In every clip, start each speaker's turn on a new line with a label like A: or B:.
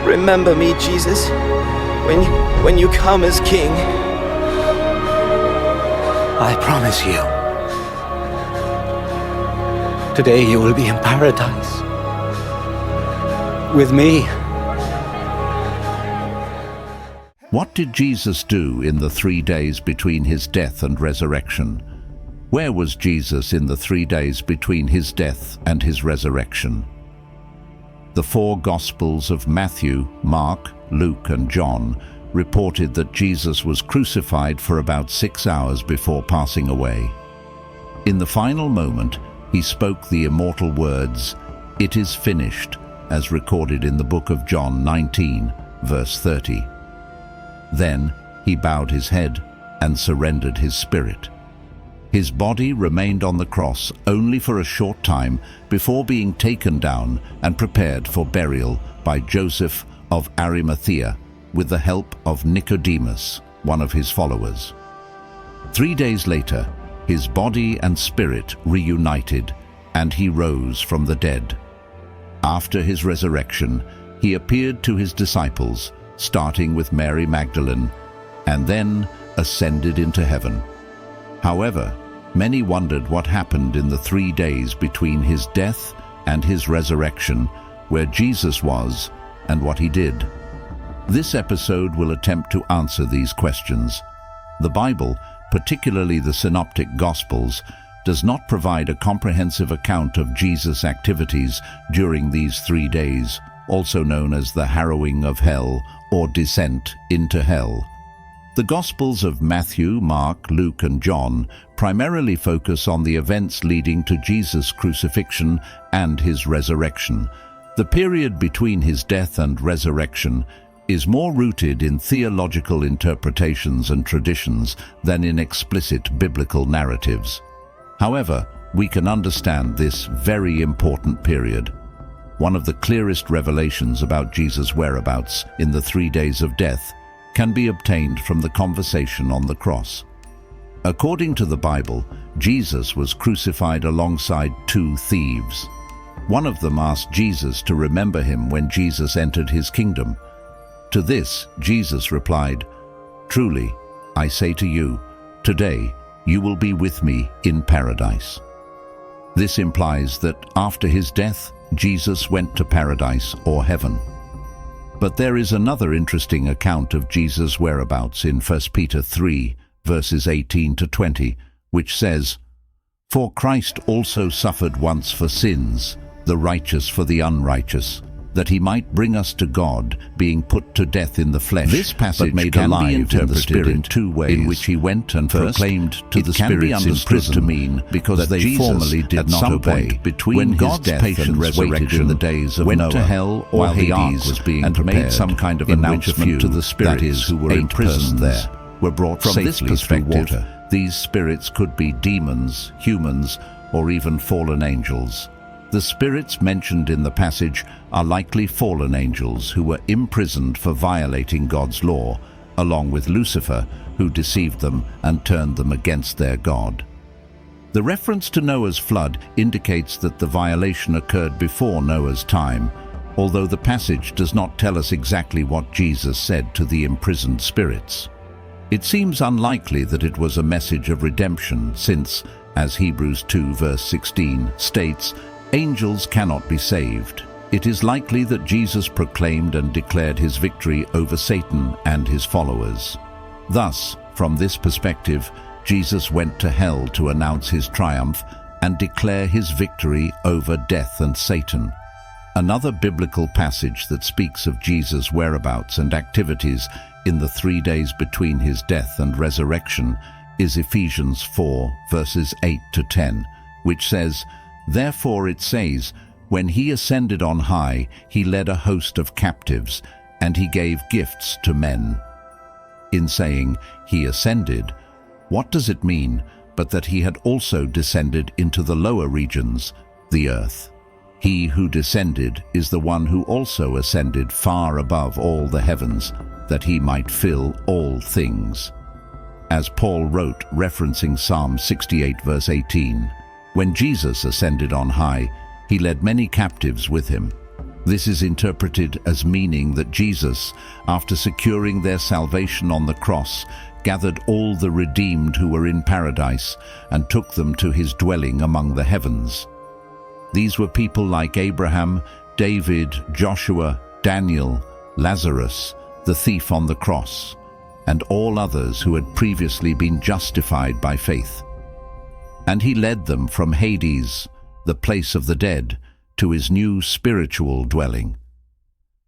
A: Remember me, Jesus, when you come as King.
B: I promise you, today you will be in paradise with me.
C: What did Jesus do in the 3 days between his death and resurrection? Where was Jesus in the 3 days between his death and his resurrection? The 4 Gospels of Matthew, Mark, Luke, and John reported that Jesus was crucified for about 6 hours before passing away. In the final moment, he spoke the immortal words, "It is finished," as recorded in the book of John 19, verse 30. Then he bowed his head and surrendered his spirit. His body remained on the cross only for a short time before being taken down and prepared for burial by Joseph of Arimathea with the help of Nicodemus, one of his followers. 3 days later, his body and spirit reunited, and he rose from the dead. After his resurrection, he appeared to his disciples, starting with Mary Magdalene, and then ascended into heaven. However, many wondered what happened in the 3 days between his death and his resurrection, where Jesus was and what he did. This episode will attempt to answer these questions. The Bible, particularly the Synoptic Gospels, does not provide a comprehensive account of Jesus' activities during these 3 days, also known as the harrowing of hell or descent into hell. The Gospels of Matthew, Mark, Luke, and John primarily focus on the events leading to Jesus' crucifixion and his resurrection. The period between his death and resurrection is more rooted in theological interpretations and traditions than in explicit biblical narratives. However, we can understand this very important period. One of the clearest revelations about Jesus' whereabouts in the 3 days of death can be obtained from the conversation on the cross. According to the Bible, Jesus was crucified alongside 2 thieves. One of them asked Jesus to remember him when Jesus entered his kingdom. To this, Jesus replied, "Truly, I say to you, today you will be with me in paradise." This implies that after his death, Jesus went to paradise or heaven. But there is another interesting account of Jesus' whereabouts in 1 Peter 3, verses 18 to 20, which says, "For Christ also suffered once for sins, the righteous for the unrighteous, that he might bring us to God, being put to death in the flesh." This passage can be interpreted in 2 ways, in which he went and proclaimed to the spirits in prison to mean because that they formerly did not obey between God's death and resurrection, the days of went Noah, to hell or Hades was being and prepared, made some kind of announcement to the spirits who were imprisoned there, were brought from this perspective. These spirits could be demons, humans, or even fallen angels. The spirits mentioned in the passage are likely fallen angels who were imprisoned for violating God's law, along with Lucifer, who deceived them and turned them against their God. The reference to Noah's flood indicates that the violation occurred before Noah's time, although the passage does not tell us exactly what Jesus said to the imprisoned spirits. It seems unlikely that it was a message of redemption since, as Hebrews 2 verse 16 states, angels cannot be saved. It is likely that Jesus proclaimed and declared his victory over Satan and his followers. Thus, from this perspective, Jesus went to hell to announce his triumph and declare his victory over death and Satan. Another biblical passage that speaks of Jesus' whereabouts and activities in the 3 days between his death and resurrection is Ephesians 4 verses 8 to 10, which says, "Therefore it says, when he ascended on high, he led a host of captives, and he gave gifts to men." In saying, he ascended, what does it mean but that he had also descended into the lower regions, the earth? He who descended is the one who also ascended far above all the heavens, that he might fill all things. As Paul wrote, referencing Psalm 68 verse 18, "When Jesus ascended on high, he led many captives with him." This is interpreted as meaning that Jesus, after securing their salvation on the cross, gathered all the redeemed who were in paradise and took them to his dwelling among the heavens. These were people like Abraham, David, Joshua, Daniel, Lazarus, the thief on the cross, and all others who had previously been justified by faith. And he led them from Hades, the place of the dead, to his new spiritual dwelling.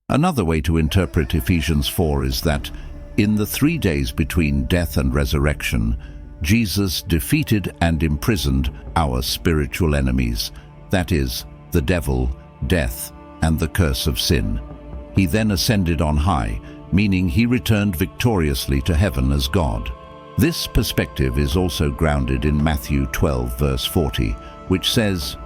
C: Another way to interpret Ephesians 4 is that, in the 3 days between death and resurrection, Jesus defeated and imprisoned our spiritual enemies, that is, the devil, death, and the curse of sin. He then ascended on high, meaning he returned victoriously to heaven as God. This perspective is also grounded in Matthew 12, verse 40, which says,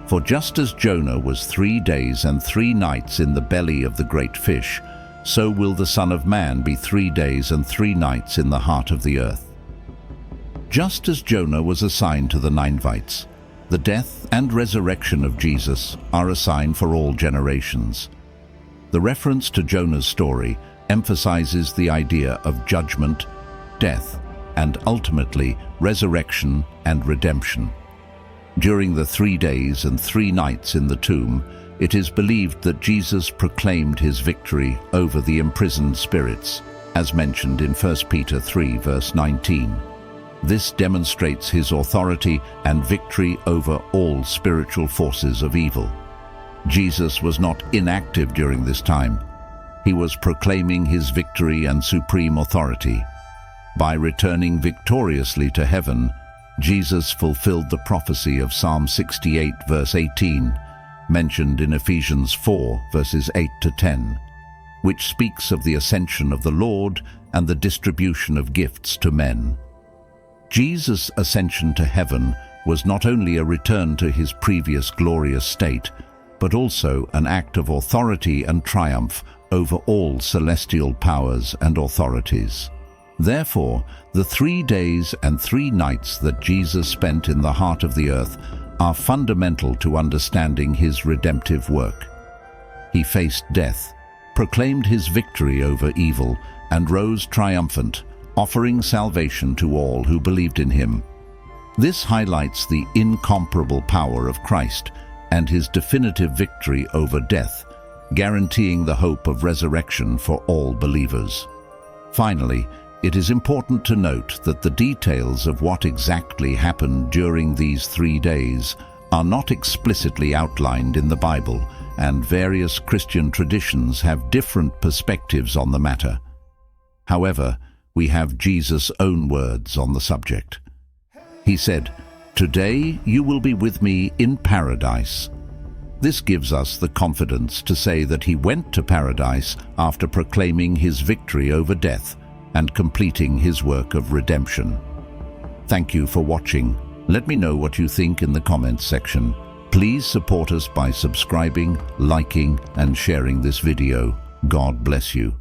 C: "For just as Jonah was 3 days and 3 nights in the belly of the great fish, so will the Son of Man be 3 days and 3 nights in the heart of the earth." Just as Jonah was assigned to the Ninevites, the death and resurrection of Jesus are a sign for all generations. The reference to Jonah's story emphasizes the idea of judgment, death, and ultimately resurrection and redemption. During the 3 days and 3 nights in the tomb, it is believed that Jesus proclaimed his victory over the imprisoned spirits, as mentioned in 1 Peter 3, verse 19. This demonstrates his authority and victory over all spiritual forces of evil. Jesus was not inactive during this time. He was proclaiming his victory and supreme authority. By returning victoriously to heaven, Jesus fulfilled the prophecy of Psalm 68, verse 18, mentioned in Ephesians 4, verses 8 to 10, which speaks of the ascension of the Lord and the distribution of gifts to men. Jesus' ascension to heaven was not only a return to his previous glorious state, but also an act of authority and triumph over all celestial powers and authorities. Therefore, the 3 days and 3 nights that Jesus spent in the heart of the earth are fundamental to understanding his redemptive work. He faced death, proclaimed his victory over evil, and rose triumphant, offering salvation to all who believed in him. This highlights the incomparable power of Christ and his definitive victory over death, guaranteeing the hope of resurrection for all believers. Finally, it is important to note that the details of what exactly happened during these 3 days are not explicitly outlined in the Bible, and various Christian traditions have different perspectives on the matter. However, we have Jesus' own words on the subject. He said, "Today you will be with me in paradise." This gives us the confidence to say that he went to paradise after proclaiming his victory over death and completing his work of redemption. Thank you for watching. Let me know what you think in the comments section. Please support us by subscribing, liking, and sharing this video. God bless you.